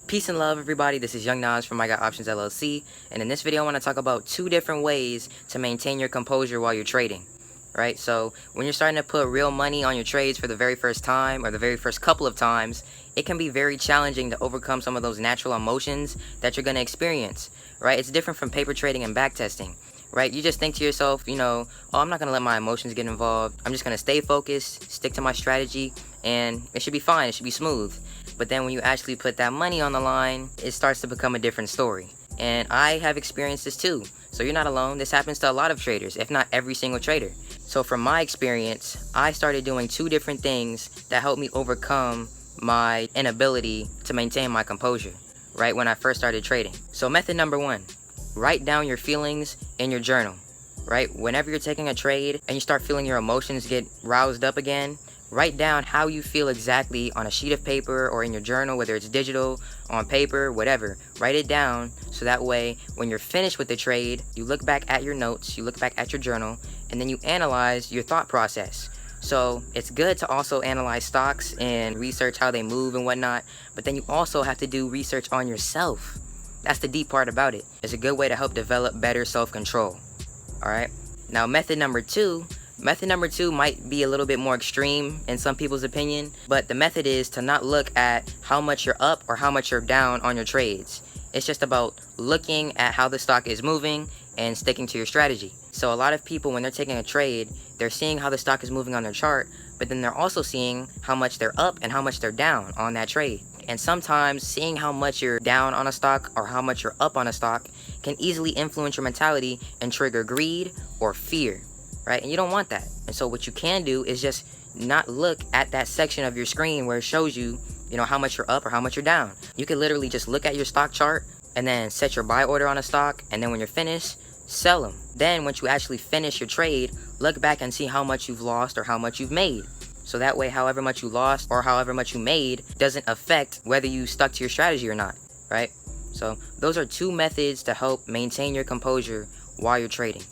Peace and love, everybody. This is Young Nas from iGotOptions LLC, and in this video I want to talk about 2 different ways to maintain your composure while you're trading. Right? So when you're starting to put real money on your trades for the very first time or the very first couple of times, it can be very challenging to overcome some of those natural emotions that you're going to experience. Right? It's different from paper trading and backtesting. Right? You just think to yourself, oh, I'm not going to let my emotions get involved. I'm just going to stay focused, stick to my strategy, and it should be fine. It should be smooth. But then when you actually put that money on the line, it starts to become a different story. And I have experienced this too. So you're not alone. This happens to a lot of traders, if not every single trader. So from my experience, I started doing 2 different things that helped me overcome my inability to maintain my composure, right, when I first started trading. So method number 1, write down your feelings in your journal, right? Whenever you're taking a trade and you start feeling your emotions get roused up again, write down how you feel exactly on a sheet of paper or in your journal, whether it's digital, on paper, whatever. Write it down so that way when you're finished with the trade, you look back at your notes, you look back at your journal, and then you analyze your thought process. So it's good to also analyze stocks and research how they move and whatnot, but then you also have to do research on yourself. That's the deep part about it. It's a good way to help develop better self-control. Alright? Now method number 2 might be a little bit more extreme in some people's opinion, but the method is to not look at how much you're up or how much you're down on your trades. It's just about looking at how the stock is moving and sticking to your strategy. So a lot of people, when they're taking a trade, they're seeing how the stock is moving on their chart, but then they're also seeing how much they're up and how much they're down on that trade. And sometimes seeing how much you're down on a stock or how much you're up on a stock can easily influence your mentality and trigger greed or fear. Right? And you don't want that. And so what you can do is just not look at that section of your screen where it shows you, how much you're up or how much you're down. You can literally just look at your stock chart and then set your buy order on a stock, and then when you're finished, sell them. Then once you actually finish your trade, look back and see how much you've lost or how much you've made. So that way, however much you lost or however much you made doesn't affect whether you stuck to your strategy or not, right? So those are 2 methods to help maintain your composure while you're trading.